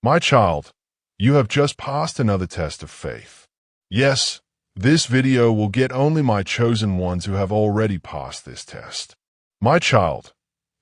My child, you have just passed another test of faith. Yes, this video will get only my chosen ones who have already passed this test. My child,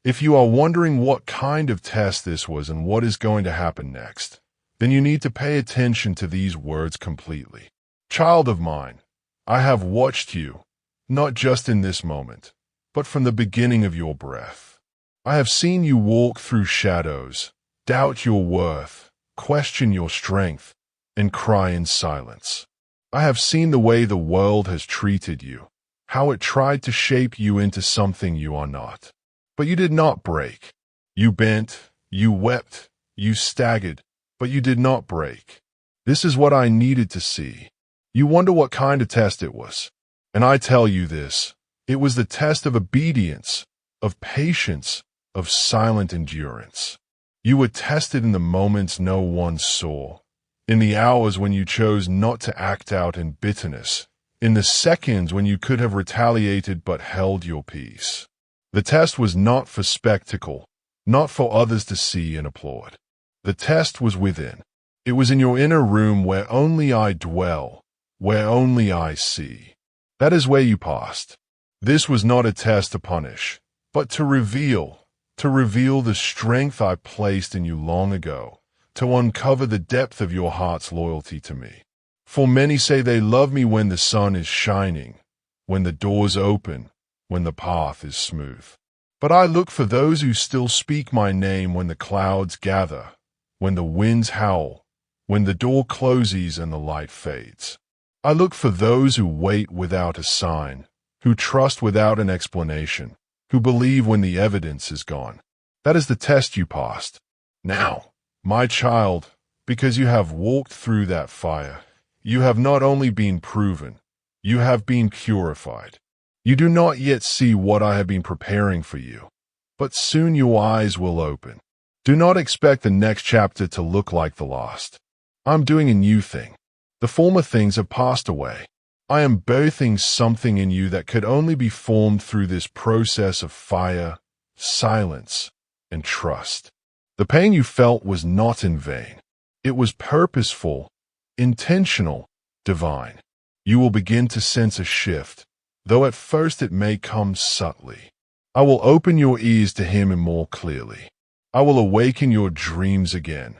if you are wondering what kind of test this was and what is going to happen next, then you need to pay attention to these words completely. Child of mine, I have watched you, not just in this moment, but from the beginning of your breath. I have seen you walk through shadows, doubt your worth, question your strength, and cry in silence. I have seen the way the world has treated you, how it tried to shape you into something you are not. But you did not break. You bent, you wept, you staggered, but you did not break. This is what I needed to see. You wonder what kind of test it was. And I tell you this, it was the test of obedience, of patience, of silent endurance. You were tested in the moments no one saw, in the hours when you chose not to act out in bitterness, in the seconds when you could have retaliated but held your peace. The test was not for spectacle, not for others to see and applaud. The test was within. It was in your inner room where only I dwell, where only I see. That is where you passed. This was not a test to punish, but to reveal the strength I placed in you long ago, to uncover the depth of your heart's loyalty to me. For many say they love me when the sun is shining, when the doors open, when the path is smooth. But I look for those who still speak my name when the clouds gather, when the winds howl, when the door closes and the light fades. I look for those who wait without a sign, who trust without an explanation, who believe when the evidence is gone. That is the test you passed. Now, my child, because you have walked through that fire, you have not only been proven, you have been purified. You do not yet see what I have been preparing for you, but soon your eyes will open. Do not expect the next chapter to look like the last. I'm doing a new thing. The former things have passed away. I am birthing something in you that could only be formed through this process of fire, silence, and trust. The pain you felt was not in vain. It was purposeful, intentional, divine. You will begin to sense a shift, though at first it may come subtly. I will open your ears to hear me more clearly. I will awaken your dreams again,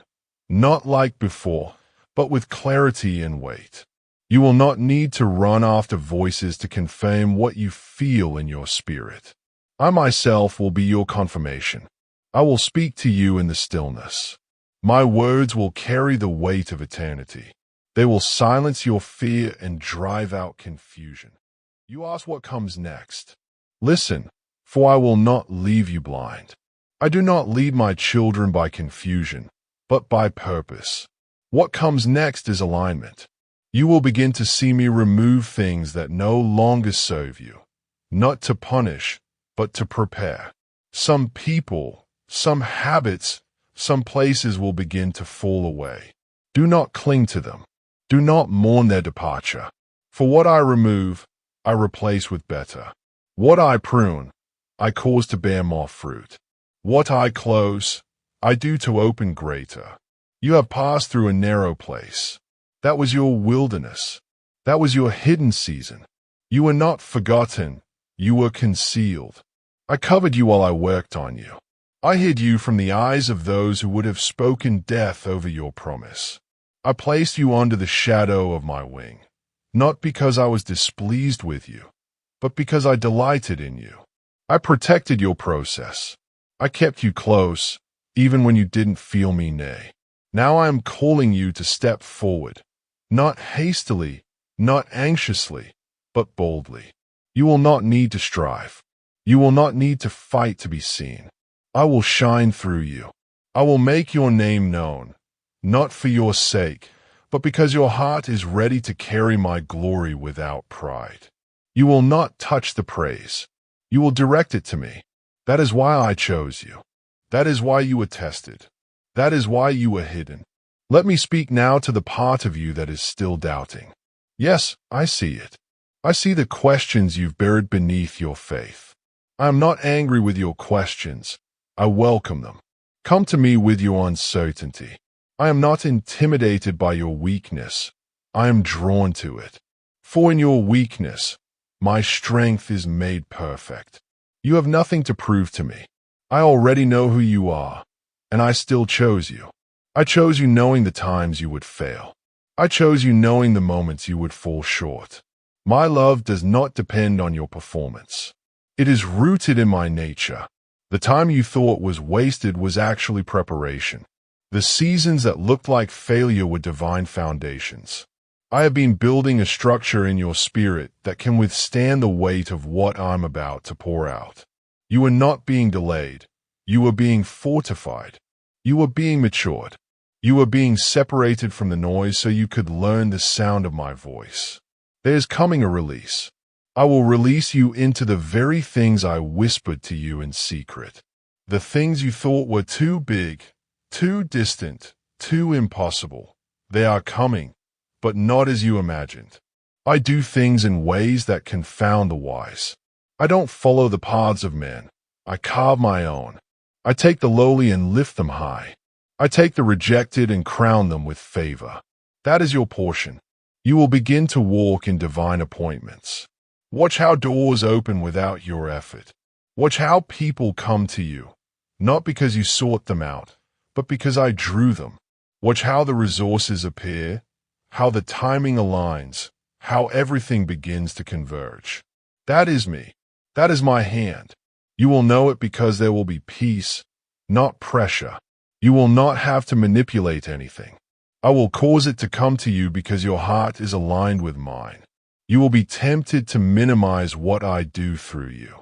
not like before, but with clarity and weight. You will not need to run after voices to confirm what you feel in your spirit. I myself will be your confirmation. I will speak to you in the stillness. My words will carry the weight of eternity. They will silence your fear and drive out confusion. You ask what comes next. Listen, for I will not leave you blind. I do not lead my children by confusion, but by purpose. What comes next is alignment. You will begin to see me remove things that no longer serve you, not to punish, but to prepare. Some people, some habits, some places will begin to fall away. Do not cling to them. Do not mourn their departure. For what I remove, I replace with better. What I prune, I cause to bear more fruit. What I close, I do to open greater. You have passed through a narrow place. That was your wilderness. That was your hidden season. You were not forgotten. You were concealed. I covered you while I worked on you. I hid you from the eyes of those who would have spoken death over your promise. I placed you under the shadow of my wing, not because I was displeased with you, but because I delighted in you. I protected your process. I kept you close, even when you didn't feel me near. Now I am calling you to step forward, not hastily, not anxiously, but boldly. You will not need to strive. You will not need to fight to be seen. I will shine through you. I will make your name known, not for your sake, but because your heart is ready to carry my glory without pride. You will not touch the praise. You will direct it to me. That is why I chose you. That is why you were tested. That is why you were hidden. Let me speak now to the part of you that is still doubting. Yes, I see it. I see the questions you've buried beneath your faith. I am not angry with your questions. I welcome them. Come to me with your uncertainty. I am not intimidated by your weakness. I am drawn to it. For in your weakness, my strength is made perfect. You have nothing to prove to me. I already know who you are, and I still chose you. I chose you knowing the times you would fail. I chose you knowing the moments you would fall short. My love does not depend on your performance. It is rooted in my nature. The time you thought was wasted was actually preparation. The seasons that looked like failure were divine foundations. I have been building a structure in your spirit that can withstand the weight of what I'm about to pour out. You are not being delayed. You are being fortified. You are being matured. You are being separated from the noise so you could learn the sound of my voice. There is coming a release. I will release you into the very things I whispered to you in secret. The things you thought were too big, too distant, too impossible. They are coming, but not as you imagined. I do things in ways that confound the wise. I don't follow the paths of men. I carve my own. I take the lowly and lift them high. I take the rejected and crown them with favor. That is your portion. You will begin to walk in divine appointments. Watch how doors open without your effort. Watch how people come to you, not because you sought them out, but because I drew them. Watch how the resources appear, how the timing aligns, how everything begins to converge. That is me. That is my hand. You will know it because there will be peace, not pressure. You will not have to manipulate anything. I will cause it to come to you because your heart is aligned with mine. You will be tempted to minimize what I do through you.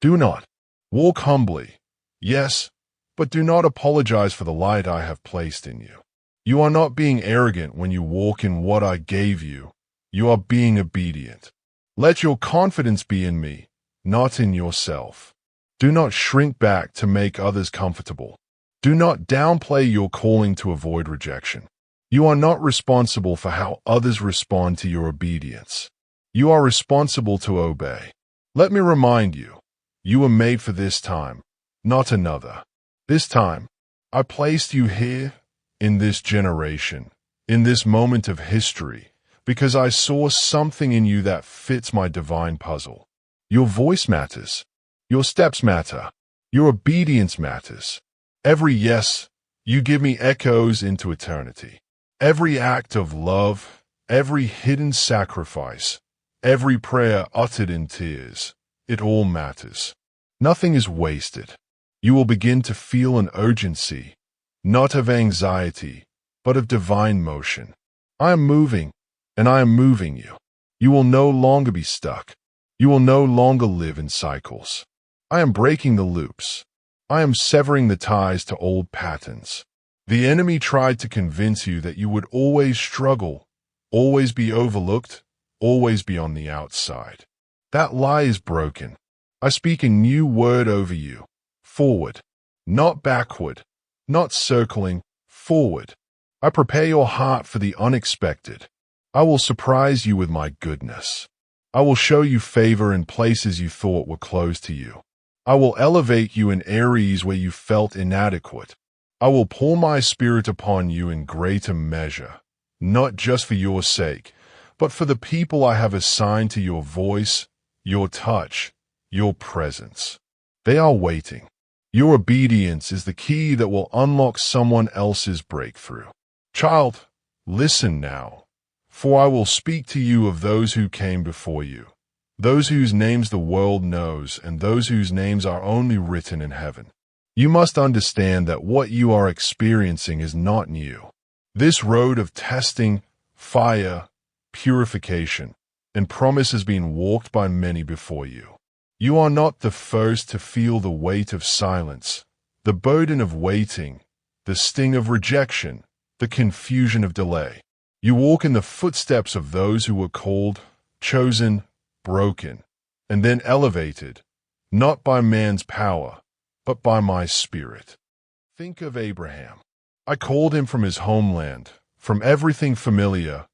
Do not. Walk humbly. Yes, but do not apologize for the light I have placed in you. You are not being arrogant when you walk in what I gave you. You are being obedient. Let your confidence be in me, not in yourself. Do not shrink back to make others comfortable. Do not downplay your calling to avoid rejection. You are not responsible for how others respond to your obedience. You are responsible to obey. Let me remind you, you were made for this time, not another. This time, I placed you here, in this generation, in this moment of history, because I saw something in you that fits my divine puzzle. Your voice matters. Your steps matter. Your obedience matters. Every yes you give me echoes into eternity. Every act of love, every hidden sacrifice, every prayer uttered in tears, it all matters. Nothing is wasted. You will begin to feel an urgency, not of anxiety, but of divine motion. I am moving, and I am moving you. You will no longer be stuck. You will no longer live in cycles. I am breaking the loops. I am severing the ties to old patterns. The enemy tried to convince you that you would always struggle, always be overlooked, always be on the outside. That lie is broken. I speak a new word over you. Forward, not backward, not circling, forward. I prepare your heart for the unexpected. I will surprise you with my goodness. I will show you favor in places you thought were closed to you. I will elevate you in areas where you felt inadequate. I will pour my spirit upon you in greater measure, not just for your sake, but for the people I have assigned to your voice, your touch, your presence. They are waiting. Your obedience is the key that will unlock someone else's breakthrough. Child, listen now, for I will speak to you of those who came before you, those whose names the world knows and those whose names are only written in heaven. You must understand that what you are experiencing is not new. This road of testing, fire, purification, and promise has been walked by many before you. You are not the first to feel the weight of silence, the burden of waiting, the sting of rejection, the confusion of delay. You walk in the footsteps of those who were called, chosen, broken, and then elevated, not by man's power, but by my spirit. Think of Abraham. I called him from his homeland, from everything familiar,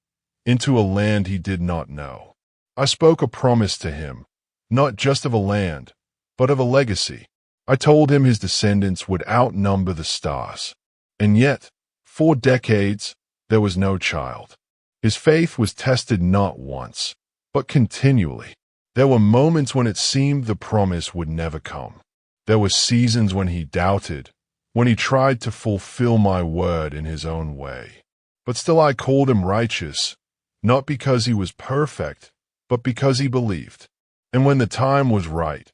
into a land he did not know. I spoke a promise to him, not just of a land, but of a legacy. I told him his descendants would outnumber the stars. And yet, For decades, there was no child. His faith was tested not once, but continually. There were moments when it seemed the promise would never come. There were seasons when he doubted, when he tried to fulfill my word in his own way. But still I called him righteous, not because he was perfect, but because he believed. And when the time was right,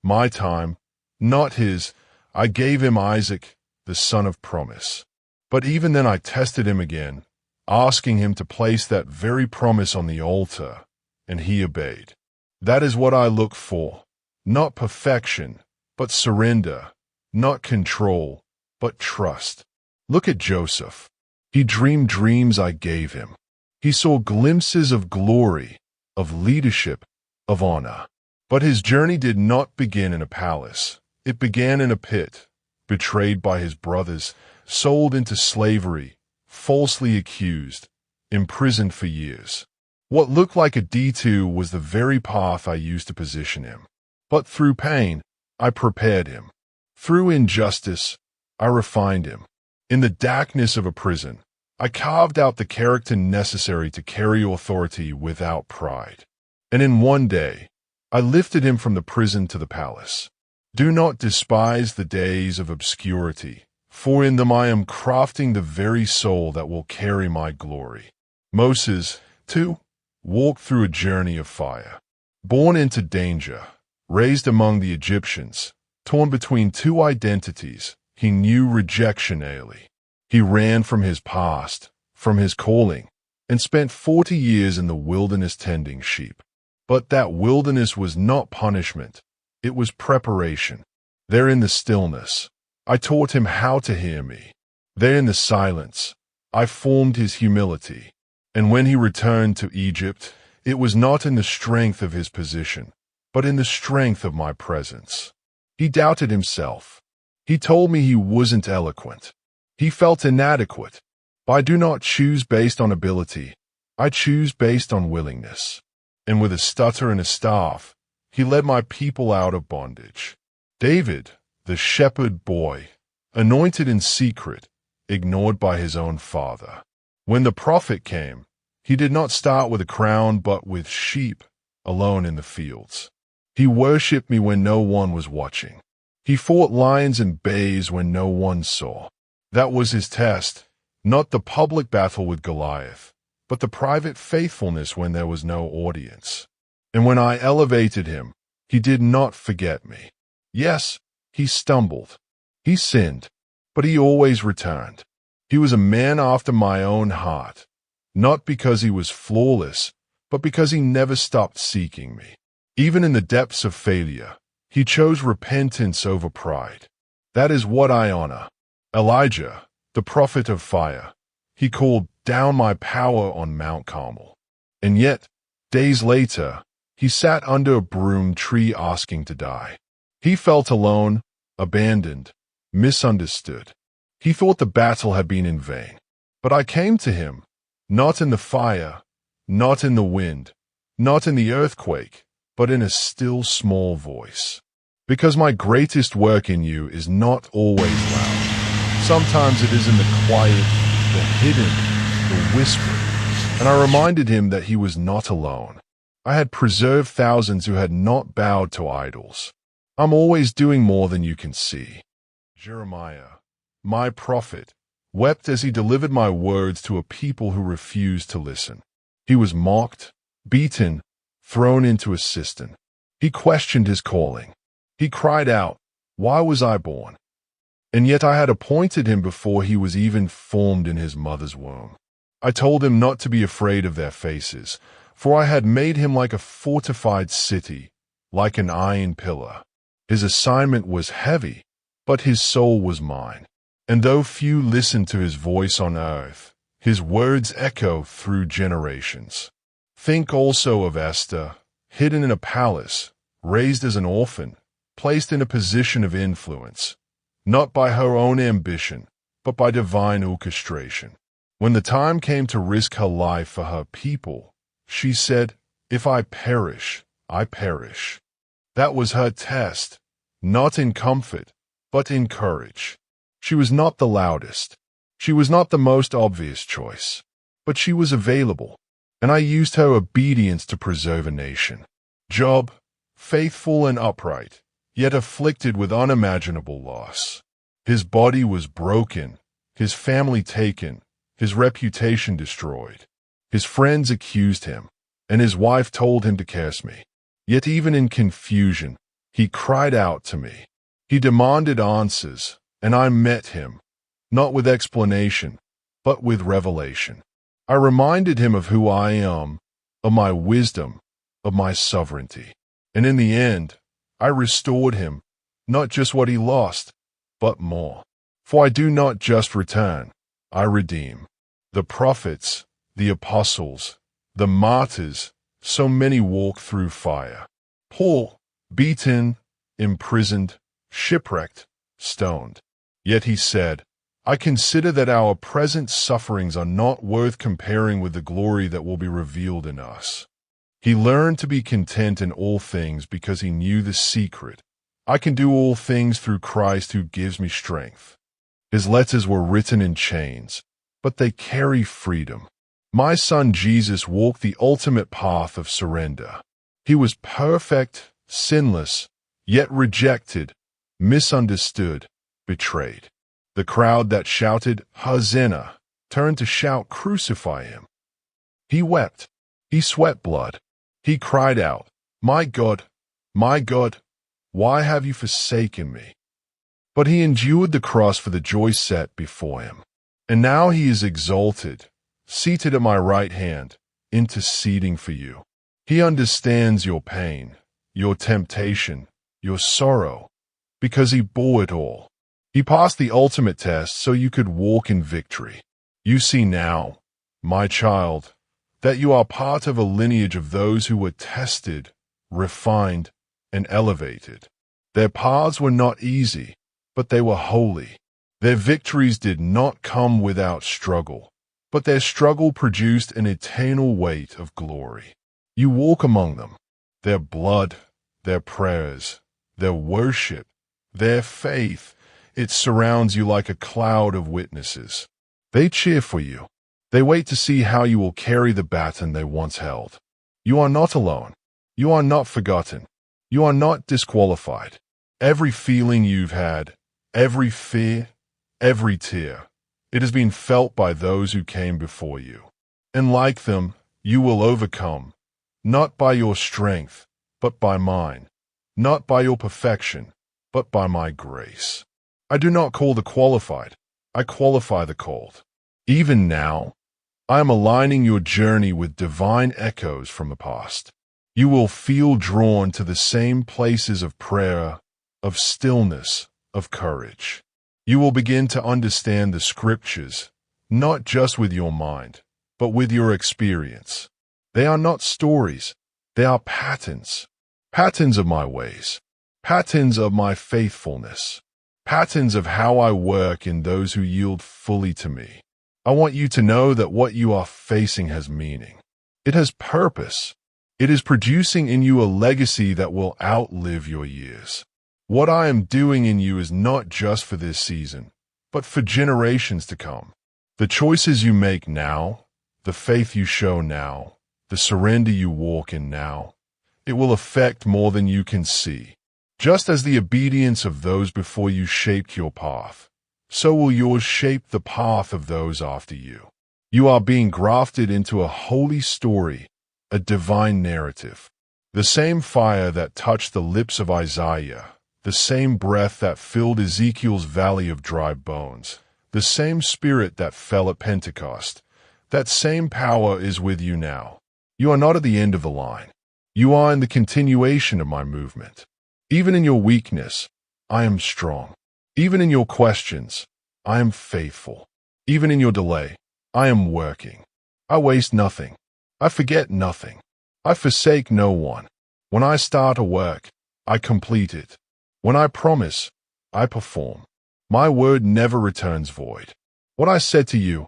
my time, not his, I gave him Isaac, the son of promise. But even then I tested him again, asking him to place that very promise on the altar, and he obeyed. That is what I look for, not perfection, but surrender, not control, but trust. Look at Joseph. He dreamed dreams I gave him. He saw glimpses of glory, of leadership, of honor. But his journey did not begin in a palace. It began in a pit, betrayed by his brothers, sold into slavery, falsely accused, imprisoned for years. What looked like a detour was the very path I used to position him. But through pain, I prepared him. Through injustice, I refined him. In the darkness of a prison, I carved out the character necessary to carry authority without pride. And in one day, I lifted him from the prison to the palace. Do not despise the days of obscurity, for in them I am crafting the very soul that will carry my glory. Moses, too, walked through a journey of fire. Born into danger, raised among the Egyptians, torn between two identities, he knew rejection early. He ran from his past, from his calling, and spent 40 years in the wilderness tending sheep. But that wilderness was not punishment. It was preparation. There in the stillness, I taught him how to hear me. There in the silence, I formed his humility. And when he returned to Egypt, it was not in the strength of his position, but in the strength of my presence. He doubted himself. He told me he wasn't eloquent. He felt inadequate. But I do not choose based on ability. I choose based on willingness. And with a stutter and a staff, he led my people out of bondage. David, the shepherd boy, anointed in secret, ignored by his own father. When the prophet came, he did not start with a crown but with sheep, alone in the fields. He worshipped me when no one was watching. He fought lions and bears when no one saw. That was his test, not the public battle with Goliath, but the private faithfulness when there was no audience. And when I elevated him, he did not forget me. Yes, he stumbled. He sinned, but he always returned. He was a man after my own heart, not because he was flawless, but because he never stopped seeking me. Even in the depths of failure, he chose repentance over pride. That is what I honor. Elijah, the prophet of fire, he called down my power on Mount Carmel. And yet, days later, he sat under a broom tree asking to die. He felt alone, abandoned, misunderstood. He thought the battle had been in vain. But I came to him, not in the fire, not in the wind, not in the earthquake, but in a still small voice. Because my greatest work in you is not always loud. Sometimes it is in the quiet, the hidden, the whisper. And I reminded him that he was not alone. I had preserved thousands who had not bowed to idols. I'm always doing more than you can see. Jeremiah, my prophet, wept as he delivered my words to a people who refused to listen. He was mocked, beaten, thrown into a cistern. He questioned his calling. He cried out, "Why was I born?" And yet I had appointed him before he was even formed in his mother's womb. I told him not to be afraid of their faces, for I had made him like a fortified city, like an iron pillar. His assignment was heavy, but his soul was mine. And though few listened to his voice on earth, his words echo through generations. Think also of Esther, hidden in a palace, raised as an orphan, placed in a position of influence, not by her own ambition, but by divine orchestration. When the time came to risk her life for her people, she said, "If I perish, I perish." That was her test, not in comfort, but in courage. She was not the loudest. She was not the most obvious choice, but she was available, and I used her obedience to preserve a nation. Job, faithful and upright, yet afflicted with unimaginable loss. His body was broken, his family taken, his reputation destroyed. His friends accused him, and his wife told him to curse me. Yet even in confusion, he cried out to me. He demanded answers, and I met him, not with explanation, but with revelation. I reminded him of who I am, of my wisdom, of my sovereignty. And in the end, I restored him, not just what he lost, but more. For I do not just return, I redeem. The prophets, the apostles, the martyrs, so many walk through fire. Paul, beaten, imprisoned, shipwrecked, stoned. Yet he said, I consider that our present sufferings are not worth comparing with the glory that will be revealed in us. He learned to be content in all things because he knew the secret. I can do all things through Christ who gives me strength. His letters were written in chains, but they carry freedom. My son Jesus walked the ultimate path of surrender. He was perfect, sinless, yet rejected, misunderstood, betrayed. The crowd that shouted, Hosanna, turned to shout, Crucify him. He wept. He sweat blood. He cried out, my God, why have you forsaken me? But he endured the cross for the joy set before him. And now he is exalted, seated at my right hand, interceding for you. He understands your pain, your temptation, your sorrow, because he bore it all. He passed the ultimate test so you could walk in victory. You see now, my child, that you are part of a lineage of those who were tested, refined, and elevated. Their paths were not easy, but they were holy. Their victories did not come without struggle, but their struggle produced an eternal weight of glory. You walk among them. Their blood, their prayers, their worship, their faith, it surrounds you like a cloud of witnesses. They cheer for you. They wait to see how you will carry the baton they once held. You are not alone. You are not forgotten. You are not disqualified. Every feeling you've had, every fear, every tear, it has been felt by those who came before you. And like them, you will overcome, not by your strength, but by mine, not by your perfection, but by my grace. I do not call the qualified, I qualify the called. Even now, I am aligning your journey with divine echoes from the past. You will feel drawn to the same places of prayer, of stillness, of courage. You will begin to understand the scriptures, not just with your mind, but with your experience. They are not stories, they are patterns. Patterns of my ways, patterns of my faithfulness, patterns of how I work in those who yield fully to me. I want you to know that what you are facing has meaning. It has purpose. It is producing in you a legacy that will outlive your years. What I am doing in you is not just for this season, but for generations to come. The choices you make now, the faith you show now, the surrender you walk in now, it will affect more than you can see. Just as the obedience of those before you shaped your path, so will yours shape the path of those after you. You are being grafted into a holy story, a divine narrative. The same fire that touched the lips of Isaiah, the same breath that filled Ezekiel's valley of dry bones, the same spirit that fell at Pentecost, that same power is with you now. You are not at the end of the line. You are in the continuation of my movement. Even in your weakness, I am strong. Even in your questions, I am faithful. Even in your delay, I am working. I waste nothing. I forget nothing. I forsake no one. When I start a work, I complete it. When I promise, I perform. My word never returns void. What I said to you,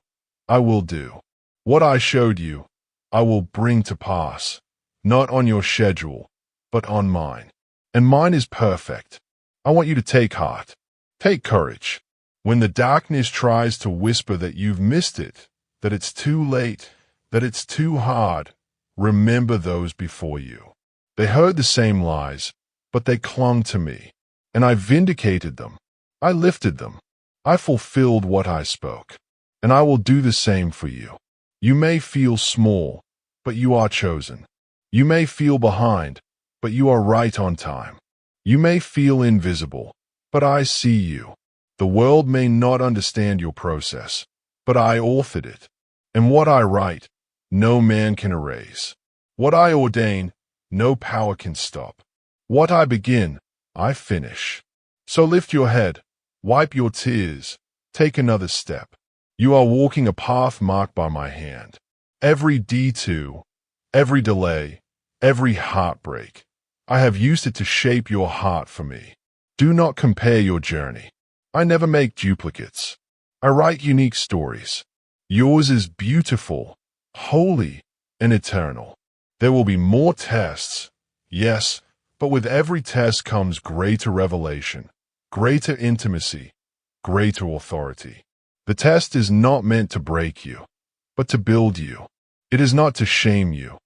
I will do. What I showed you, I will bring to pass, not on your schedule, but on mine. And mine is perfect. I want you to take heart. Take courage. When the darkness tries to whisper that you've missed it, that it's too late, that it's too hard, remember those before you. They heard the same lies, but they clung to me, and I vindicated them. I lifted them. I fulfilled what I spoke, and I will do the same for you. You may feel small, but you are chosen. You may feel behind, but you are right on time. You may feel invisible, but I see you. The world may not understand your process, but I authored it. And what I write, no man can erase. What I ordain, no power can stop. What I begin, I finish. So lift your head, wipe your tears, take another step. You are walking a path marked by my hand. Every detour, every delay, every heartbreak, I have used it to shape your heart for me. Do not compare your journey. I never make duplicates. I write unique stories. Yours is beautiful, holy, and eternal. There will be more tests, yes, but with every test comes greater revelation, greater intimacy, greater authority. The test is not meant to break you, but to build you. It is not to shame you,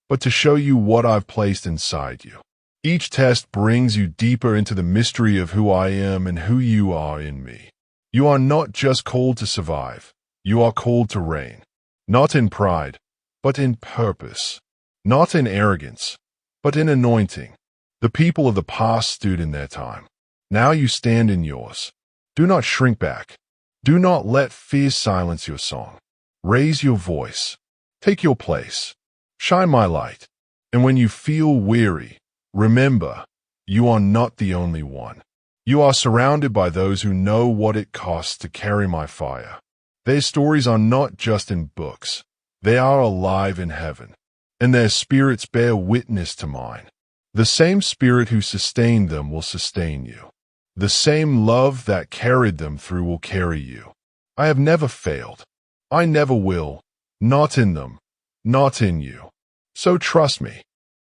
but to show you what I've placed inside you. Each test brings you deeper into the mystery of who I am and who you are in me. You are not just called to survive. You are called to reign, not in pride, but in purpose, not in arrogance, but in anointing. The people of the past stood in their time. Now you stand in yours. Do not shrink back. Do not let fear silence your song. Raise your voice. Take your place. Shine my light. And when you feel weary, remember, you are not the only one. You are surrounded by those who know what it costs to carry my fire. Their stories are not just in books. They are alive in heaven, and their spirits bear witness to mine. The same Spirit who sustained them will sustain you. The same love that carried them through will carry you. I have never failed. I never will. Not in them. Not in you. So trust me.